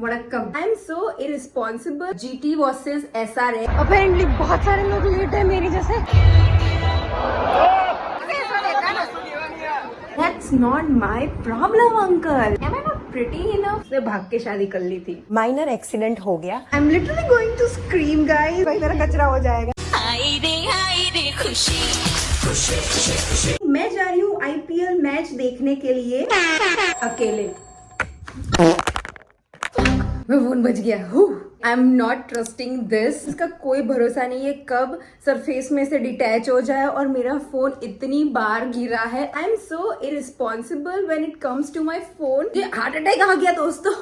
Vanakkam. I am so irresponsible. GT versus SRH। Apparently बहुत सारे लोग लेट है मेरी जैसे। That's not my problem, uncle. Am I not pretty enough? मैं भाग के शादी कर ली थी। माइनर एक्सीडेंट हो गया। I'm literally going to scream, guys. भाई मेरा कचरा हो जाएगा। हाय रे खुशी। मैं जा रही हूँ IPL मैच देखने के लिए अकेले। मैं फोन बज गया। I am not trusting this. इसका कोई भरोसा नहीं है कब सरफेस में से डिटैच हो जाए और मेरा फोन इतनी बार गिरा है। I am so irresponsible when it comes to my phone. ये हार्ट अटैक आ गया दोस्तों।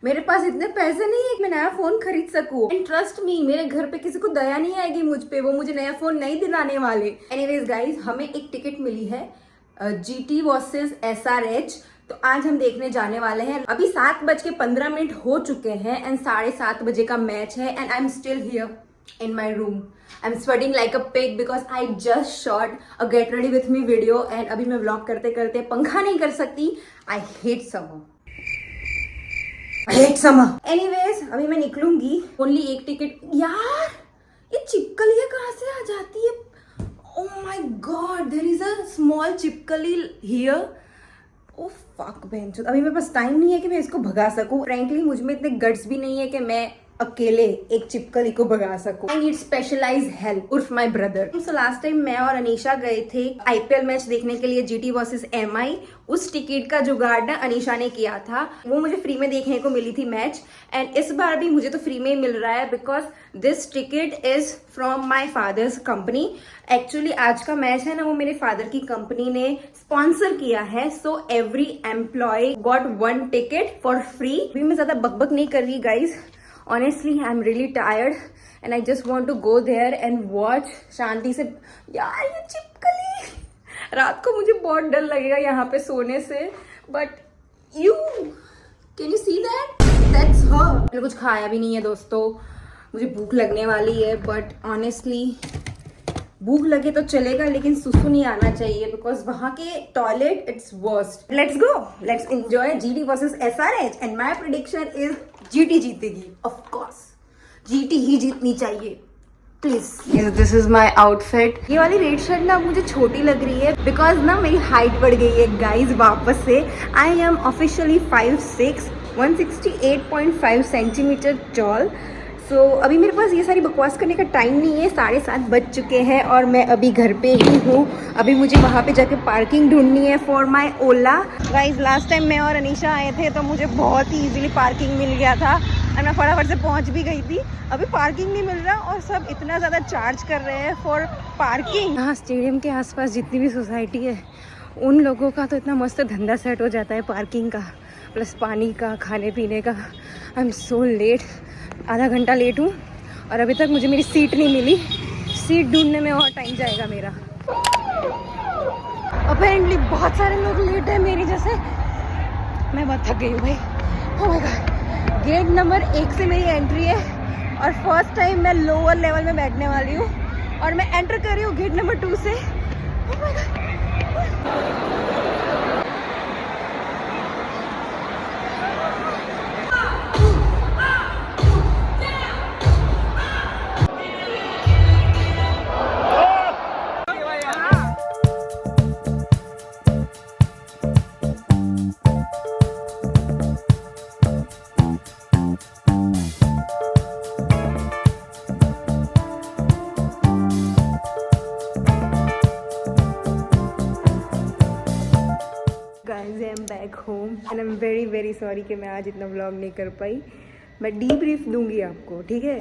मेरे पास इतने पैसे नहीं है कि मैं नया फोन खरीद सकूं। एंड ट्रस्ट मी, मेरे घर पे किसी को दया नहीं आएगी मुझ पे, वो मुझे नया फोन नहीं दिलाने वाले। एनीवेज गाइस, हमें एक टिकट मिली है GT वर्सेस SRH। तो आज हम देखने जाने वाले हैं। अभी 7:15 हो चुके हैं एंड 7:30 बजे का मैच है and I am still here in my room. I'm sweating like a pig because I just shot a get ready with me video and अभी मैं vlog करते करते पंखा नहीं कर सकती। I hate summer. I hate summer. Anyways, अभी मैं निकलूंगी। Only एक टिकट। यार ये चिपकलियाँ कहाँ से आ जाती है? Oh my God, there is a small chipkali here. Oh fuck बेंचो, अभी मेरे पास टाइम नहीं है कि मैं इसको भगा सकूं। फ्रैंकली मुझ में इतने गट्स भी नहीं है कि मैं अकेले एक चिपकली को भगा सकूं। आई नीड स्पेशलाइज्ड हेल्प उर्फ my brother. So last time मैं और अनीशा गए थे IPL मैच देखने के लिए GT वर्सेस MI। उस टिकट का जुगाड़ ना अनीशा ने किया था, वो मुझे फ्री में देखने को मिली थी मैच। एंड इस बार भी मुझे तो फ्री में ही मिल रहा है because this ticket is from my father's company. Actually आज का मैच है ना, वो मेरे फादर की कंपनी ने स्पॉन्सर किया है। So every employee got 1 ticket for free. अभी मैं ज्यादा बकबक नहीं कर रही guys. Honestly, I'm really tired and I just want to go there and watch शांति से। यार ये चिपकली, रात को मुझे बहुत डर लगेगा यहाँ पे सोने से। But you, can you see that? That's her. मैंने कुछ खाया भी नहीं है दोस्तों, मुझे भूख लगने वाली है। But honestly, भूख लगे तो चलेगा लेकिन सुसु नहीं आना चाहिए बिकॉज वहां के toilet its worst. Let's go, let's enjoy GT versus SRH and my prediction is GT जीतेगी। ऑफ कोर्स GT ही जीतनी चाहिए please. This is my outfit. ये वाली रेड शर्ट ना मुझे छोटी लग रही है बिकॉज ना मेरी हाइट बढ़ गई है गाइज वापस से। I am officially 5'6", 168.5 centimetre tall. So अभी मेरे पास ये सारी बकवास करने का टाइम नहीं है। 7:30 बज चुके हैं और मैं अभी घर पे ही हूँ। अभी मुझे वहाँ पे जाके पार्किंग ढूंढनी है for my Ola. Guys last time मैं और अनीशा आए थे तो मुझे बहुत ही इजीली पार्किंग मिल गया था और मैं फटाफट से पहुँच भी गई थी। अभी पार्किंग नहीं मिल रहा और सब इतना ज़्यादा चार्ज कर रहे हैं फॉर पार्किंग। हाँ, स्टेडियम के आसपास जितनी भी सोसाइटी है उन लोगों का तो इतना मस्त धंधा सेट हो जाता है पार्किंग का, प्लस पानी का, खाने पीने का। आई एम सो लेट, आधा घंटा लेट हूँ और अभी तक मुझे मेरी सीट नहीं मिली। सीट ढूंढने में और टाइम जाएगा मेरा। अपेरेंटली बहुत सारे लोग लेट है मेरी जैसे। मैं बहुत थक गई हूँ भाई। Oh my god, gate number 1 से मेरी एंट्री है और फर्स्ट टाइम मैं लोअर लेवल में बैठने वाली हूँ और मैं एंटर कर रही हूँ गेट नंबर 2 से। ओह my God, guys I am back home and I am very very sorry कि मैं आज इतना व्लॉग नहीं कर पाई। मैं डीब्रीफ दूंगी आपको, ठीक है।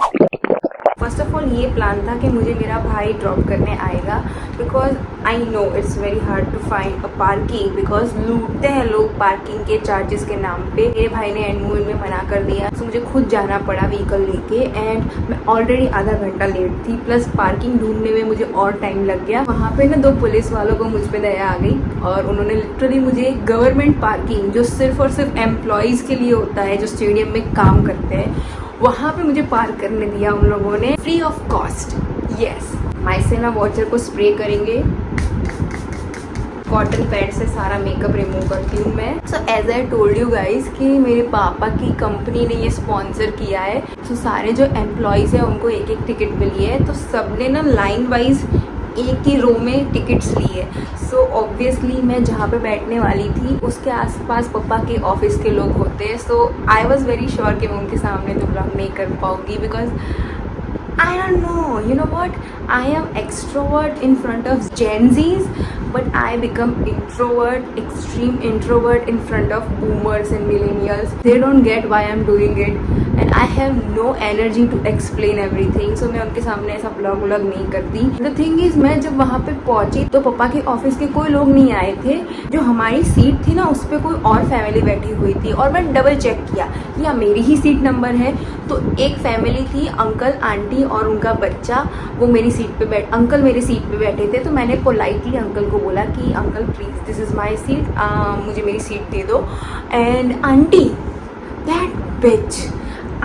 फर्स्ट ऑफ ऑल ये प्लान था कि मुझे मेरा भाई ड्रॉप करने आएगा because I know it's very hard to find a parking because लूटते हैं लोग पार्किंग के चार्जेस के नाम पे। मेरे भाई ने एंड मोमेंट में मना कर दिया तो मुझे खुद जाना पड़ा व्हीकल लेके एंड मैं ऑलरेडी आधा घंटा लेट थी, प्लस पार्किंग ढूंढने में मुझे और टाइम लग गया। वहाँ पे ना 2 पुलिस वालों को मुझ पर दया आ गई और उन्होंने लिटरली मुझे गवर्नमेंट पार्किंग जो सिर्फ और सिर्फ एम्प्लॉयज़ के लिए होता है जो स्टेडियम में काम करते हैं, वहाँ पे मुझे पार्क करने दिया उन लोगों ने free of cost. Yes, micellar water को स्प्रे करेंगे कॉटन पैड से सारा मेकअप रिमूव करती हूँ मैं। So as I told you guys कि मेरे पापा की कंपनी ने ये स्पॉन्सर किया है। तो सारे जो एम्प्लॉयज़ हैं उनको एक एक टिकट मिली है। तो सबने ना लाइन वाइज एक ही रो में टिकट्स ली है। सो ऑब्वियसली मैं जहाँ पे बैठने वाली थी उसके आसपास पापा के ऑफिस के लोग होते हैं। सो आई वॉज वेरी श्योर कि मैं उनके सामने तो ब्लॉग नहीं कर पाऊँगी, because I don't know, you know what? I am extrovert in front of Gen Zs, but I become introvert, extreme introvert in front of boomers and millennials. They don't get why I'm doing it, and I have no energy to explain everything. So मैं उनके सामने ऐसा blog नहीं करती. The thing is, मैं जब वहाँ पे पहुँची तो पापा के ऑफिस के कोई लोग नहीं आए थे. जो हमारी सीट थी ना उस पर कोई और फैमिली बैठी हुई थी, और मैं डबल चेक किया कि हाँ मेरी ही सीट नंबर है. तो एक फैमिली थी, अंकल आंटी और उनका बच्चा, वो मेरी सीट पे अंकल मेरी सीट पे बैठे थे. तो मैंने पोलाइटली अंकल को बोला कि uncle please this is my seat, मुझे मेरी सीट दे दो. And aunty, that bitch,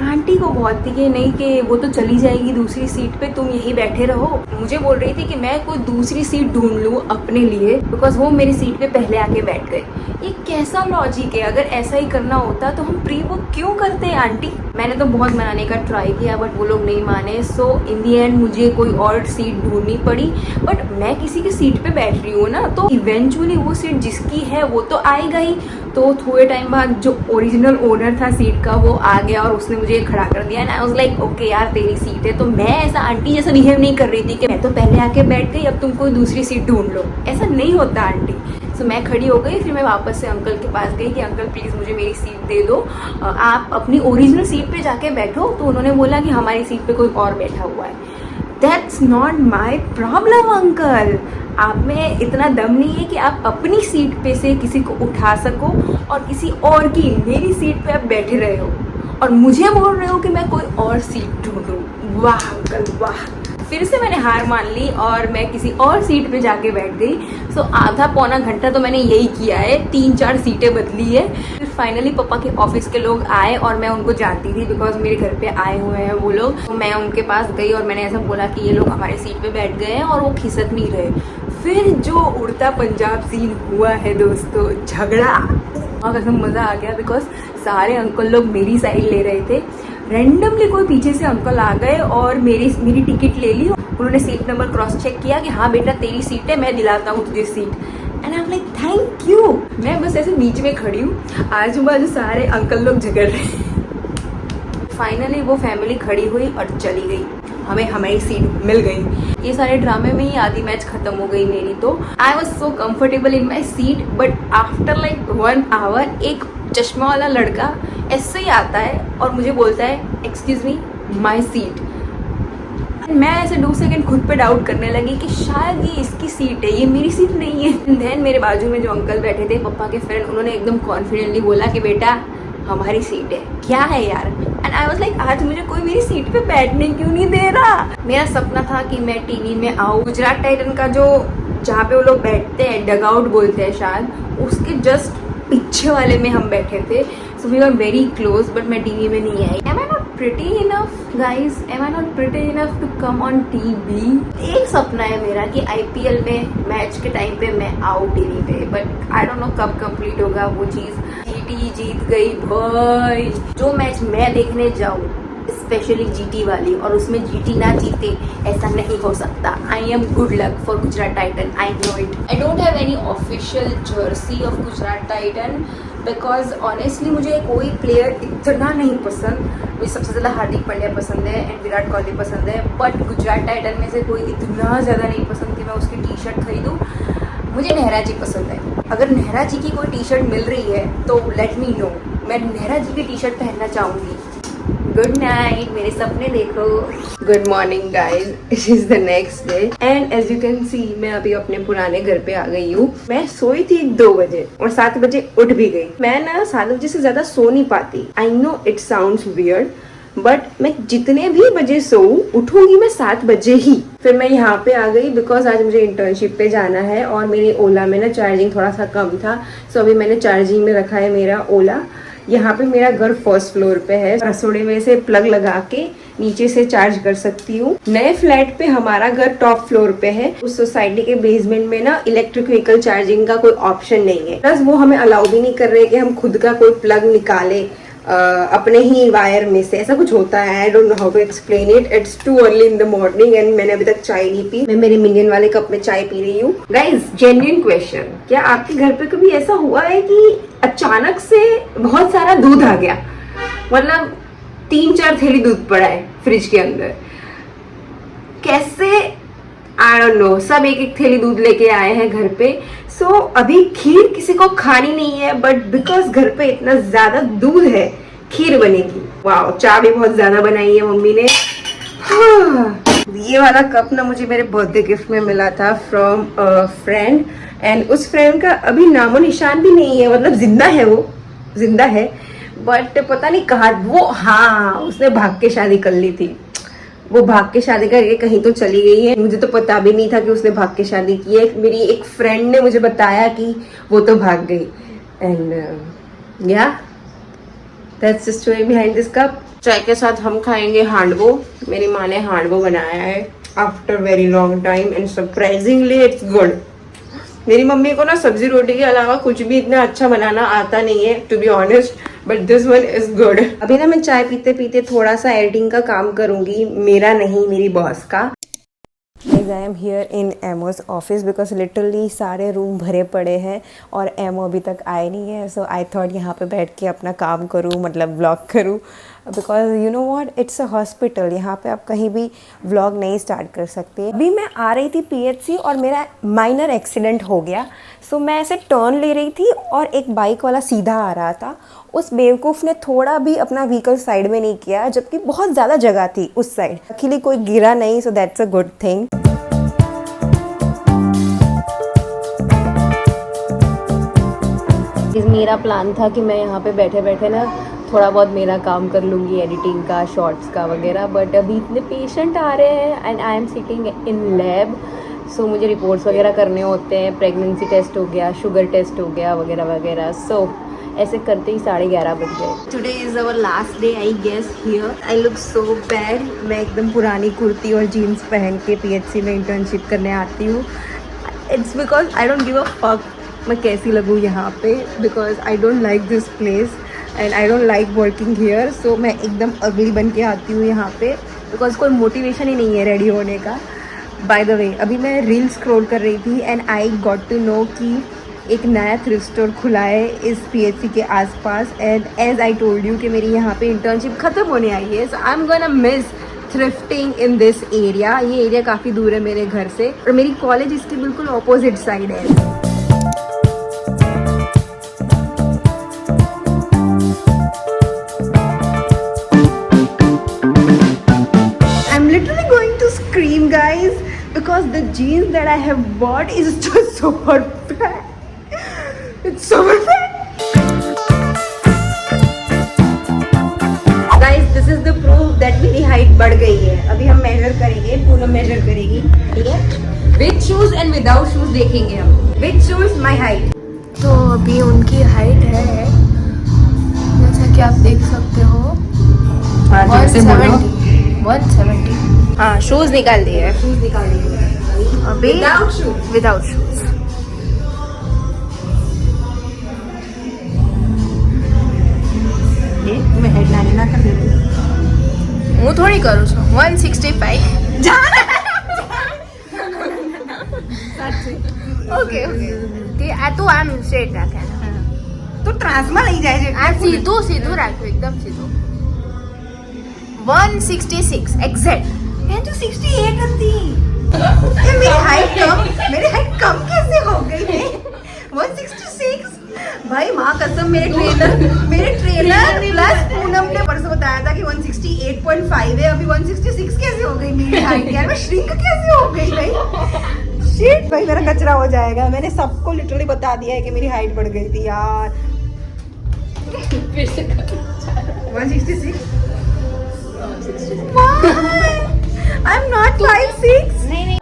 aunty को बहुत थी कि नहीं कि वो तो चली जाएगी दूसरी सीट पे, तुम यहीं बैठे रहो. मुझे बोल रही थी कि मैं कोई दूसरी सीट ढूंढ लूँ अपने लिए, बिकॉज वो मेरी सीट पे पहले आके बैठ गए. ये कैसा लॉजिक है? अगर ऐसा ही करना होता तो हम प्री बुक क्यों करते हैं आंटी? मैंने तो बहुत मनाने का ट्राई किया बट वो लोग नहीं माने. सो इन दी एंड मुझे कोई और सीट ढूंढनी पड़ी. बट मैं किसी की सीट पे बैठ रही हूँ ना, तो इवेंचुअली वो सीट जिसकी है वो तो आएगा ही. तो थोड़े टाइम बाद जो ओरिजिनल ओनर था सीट का वो आ गया और उसने मुझे खड़ा कर दिया. And I was like okay यार तेरी सीट है. तो मैं ऐसा आंटी जैसा बिहेव नहीं कर रही थी कि मैं तो पहले आके बैठ गई, अब तुम कोई दूसरी सीट ढूंढ लो. ऐसा नहीं होता आंटी. सो मैं खड़ी हो गई. फिर मैं वापस से अंकल के पास गई कि अंकल प्लीज़ मुझे मेरी सीट दे दो, आप अपनी ओरिजिनल सीट पे जाके बैठो. तो उन्होंने बोला कि हमारी सीट पे कोई और बैठा हुआ है. That's not my problem uncle. आप में इतना दम नहीं है कि आप अपनी सीट पे से किसी को उठा सको और किसी और की मेरी सीट पे आप बैठे रहे हो और मुझे बोल रहे हो कि मैं कोई और सीट ढूंढूं. वाह अंकल वाह. फिर से मैंने हार मान ली और मैं किसी और सीट पे जाके बैठ गई. सो आधा पौना घंटा तो मैंने यही किया है, 3-4 सीटें बदली है. फिर फाइनली पापा के ऑफिस के लोग आए और मैं उनको जानती थी बिकॉज मेरे घर पे आए हुए हैं वो लोग. तो मैं उनके पास गई और मैंने ऐसा बोला कि ये लोग हमारी सीट पे बैठ गए हैं और वो खिसक नहीं रहे. फिर जो उड़ता पंजाब सीन हुआ है दोस्तों, झगड़ा, और कसम मज़ा आ गया बिकॉज सारे अंकल लोग मेरी साइड ले रहे थे. रैंडमली कोई पीछे से अंकल आ गए और मेरी टिकट ले ली. उन्होंने सीट नंबर क्रॉस चेक किया कि हाँ बेटा तेरी सीट है, मैं दिलाता हूँ तुझे seat. And I am like thank you. मैं बस ऐसे बीच में खड़ी हूँ, आजू बाजू सारे अंकल लोग झगड़ रहे हैं. फाइनली वो फैमिली खड़ी हुई और चली गई. हमें हमारी सीट मिल गई. ये सारे ड्रामे में ही आधी मैच खत्म हो गई मेरी. तो I was so comfortable in my seat. But after like 1 hour एक चश्मा वाला लड़का ऐसे ही आता है और मुझे बोलता है एक्सक्यूज मी माई सीट. मैं ऐसे 2 सेकंड खुद पे डाउट करने लगी कि शायद ये इसकी सीट है, ये मेरी सीट नहीं है. देन मेरे बाजू में जो अंकल बैठे थे पापा के फ्रेंड, उन्होंने एकदम कॉन्फिडेंटली बोला कि बेटा हमारी सीट है. क्या है यार? एंड आई वाज लाइक आज मुझे कोई मेरी सीट पे बैठने क्यों नहीं दे रहा? मेरा सपना था कि मैं टीवी में आऊँ. गुजरात टाइटन का जो जहाँ पे वो लोग बैठते हैं, डगआउट बोलते हैं शायद, उसके जस्ट पीछे वाले में हम बैठे थे. So we are very close. But मैं टीवी में नहीं आई. Am I not pretty enough guys? Am I not pretty enough to come on TV? एक सपना है मेरा कि आईपीएल में मैच के टाइम पे मैं आऊँ टीवी पे. बट आई डोंट नो कब कंप्लीट होगा वो चीज़. जीटी जीत गई भाई. जो मैच मैं देखने जाऊँ स्पेशली जीटी वाली और उसमें जीटी ना जीते, ऐसा नहीं हो सकता. I am good luck for Gujarat Titan. I know it. I don't have any official Jersey of Gujarat Titan because honestly मुझे कोई प्लेयर इतना नहीं पसंद. मुझे सबसे ज़्यादा हार्दिक पांड्या पसंद है एंड विराट कोहली पसंद है. बट गुजरात टाइटन में से कोई इतना ज़्यादा नहीं पसंद कि मैं उसकी टी शर्ट खरीदूँ. मुझे नेहरा जी पसंद है. अगर नेहरा जी की कोई टी शर्ट मिल रही है तो लेट मी नो. मैं नेहरा जी की टी शर्ट पहनना चाहूँगी. Good night. मेरे सपने देखो. Good morning guys. It is the next day and as you can see मैं अभी अपने पुराने घर पे आ गई हूँ. मैं सोई थी 2 बजे और 7 बजे उठ भी गई. मैं ना 7 बजे से ज़्यादा सो नहीं पाती. I know it sounds weird but मैं जितने भी बजे सोऊं उठूंगी मैं 7 बजे ही. फिर मैं यहाँ पे आ गई बिकॉज आज मुझे इंटर्नशिप पे जाना है और मेरे ओला में ना चार्जिंग थोड़ा सा कम था. सो अभी मैंने चार्जिंग में रखा है मेरा ओला. यहाँ पे मेरा घर फर्स्ट फ्लोर पे है। रसोड़े में से प्लग लगा के नीचे से चार्ज कर सकती हूँ। नए फ्लैट पे हमारा घर टॉप फ्लोर पे है। उस सोसाइटी के बेसमेंट में ना इलेक्ट्रिक व्हीकल चार्जिंग का कोई ऑप्शन नहीं है, प्लस वो हमें अलाउ भी नहीं कर रहे कि हम खुद का कोई प्लग निकाले अपने ही वायर में से। ऐसा कुछ होता है, I don't know how to explain it. It's too early in the morning and मैंने अभी तक चाय नहीं पी। मैं मेरे मिनियन वाले कप में चाय पी रही हूँ। गाइस, जेन्युइन क्वेश्चन, क्या आपके घर पे कभी ऐसा हुआ है कि अचानक से बहुत सारा दूध आ गया? मतलब 3-4 थैली दूध पड़ा है फ्रिज के अंदर, कैसे? आई डोंट नो। सब एक एक थैली दूध लेके आए हैं घर पे। सो अभी खीर किसी को खानी नहीं है, बट बिकॉज घर पे इतना ज्यादा दूध है, खीर बनेगी। वाह, चाय भी बहुत ज्यादा बनाई है मम्मी ने। हाँ। ये वाला कप ना मुझे मेरे बर्थडे गिफ्ट में मिला था फ्रॉम फ्रेंड, एंड उस फ्रेंड का अभी नामो निशान भी नहीं है। मतलब जिंदा है, वो जिंदा है, बट पता नहीं कहाँ वो। हाँ, उसने भाग के शादी कर ली थी। वो भाग के शादी करके कहीं तो चली गई है। मुझे तो पता भी नहीं था कि उसने भाग के शादी की है। मेरी एक फ्रेंड ने मुझे बताया कि वो तो भाग गई। एंड या that's the story behind this cup. चाय के साथ हम खाएंगे हांडवो। मेरी माँ ने हांडवो बनाया है after very long time and surprisingly it's good. मेरी मम्मी को ना सब्जी रोटी के अलावा कुछ भी इतना अच्छा बनाना आता नहीं है, to be honest, but this one is good. अभी ना मैं चाय पीते पीते थोड़ा सा एडिटिंग का काम करूंगी, मेरा नहीं, मेरी बॉस का। आई एम हियर इन एमो's ऑफिस बिकॉज लिटरली सारे रूम भरे पड़े हैं और एमो अभी तक आए नहीं है। सो आई थॉट यहाँ पे बैठ के अपना काम करूँ, मतलब व्लॉग करूँ, because you know what, it's a hospital. यहाँ पे आप कहीं भी व्लॉग नहीं स्टार्ट कर सकते। अभी मैं आ रही थी PHC और मेरा माइनर एक्सीडेंट हो गया। सो मैं ऐसे टर्न ले रही थी और एक बाइक वाला सीधा आ रहा था। उस बेवकूफ़ ने थोड़ा भी अपना व्हीकल साइड में नहीं किया, जबकि बहुत ज़्यादा जगह थी उस साइड। अकेले कोई गिरा नहीं, so that's a good thing. मेरा प्लान था कि मैं यहाँ पे बैठे बैठे ना थोड़ा बहुत मेरा काम कर लूँगी, एडिटिंग का, शॉर्ट्स का वगैरह, बट अभी इतने पेशेंट आ रहे हैं and I am sitting in lab. So मुझे रिपोर्ट्स वगैरह करने होते हैं, प्रेगनेंसी टेस्ट हो गया, शुगर टेस्ट हो गया वगैरह वगैरह। सो ऐसे करते ही 11:30 बज गए। Today is our last day I guess here. I look so bad. मैं एकदम पुरानी कुर्ती और जीन्स पहन के PHC में इंटर्नशिप करने आती हूँ। It's because I don't give a fuck मैं कैसी लगूँ यहाँ पे, because I don't like this place and I don't like working here. So मैं एकदम अगली बन के आती हूँ यहाँ पे, बिकॉज कोई मोटिवेशन ही नहीं है रेडी होने का। बाय द वे, अभी मैं रील स्क्रॉल कर रही थी and I got to know कि एक नया थ्रिफ्ट स्टोर खुला है इस PHC के आसपास। And as I told you कि मेरी यहाँ पे इंटर्नशिप ख़त्म होने आई है, so I am gonna miss thrifting in this area. ये एरिया काफ़ी दूर है मेरे घर से और मेरी कॉलेज इसके बिल्कुल अपोजिट साइड है। Guys, because the jeans that I have bought is just super bad. It's super bad. Guys, this is the proof that मेरी हाइट बढ़ गई है। अभी हम मेजर करेंगे, पूनम मेजर करेगी, ठीक है? With shoes and without shoes देखेंगे हम। With shoes my height. तो अभी उनकी हाइट है, जैसा कि आप देख सकते हो, 170। हाँ, शूज निकाल दिए, शूज निकाल दिए अभी विदाउट शूज। मैं हेडलाइन ना कर देती હું થોડી કરું છું 165 ઓકે ઓકે તે આ તો આમ સ્ટ્રેટ રાખે તો ત્રાસમાં લઈ જાય છે આ સીધું સીધું રાખજો એકદમ સીધું 166 એક્ઝેક્ટ मैं तो 68 थी। मेरी हाइट कम कैसे हो गई है? 166। भाई माँ कसम, मेरे ट्रेनर प्लस पूनम ने परसों बताया था कि 168.5 है, अभी 166 कैसे हो गई मेरी हाइट? यार मैं श्रिंक कैसे हो गई भाई? शिट भाई, मेरा कचरा हो जाएगा। मैंने सबको लिटरली बता दिया है कि मेरी हाइट बढ़ गई थी यार। 166। I'm not 5'6". नहीं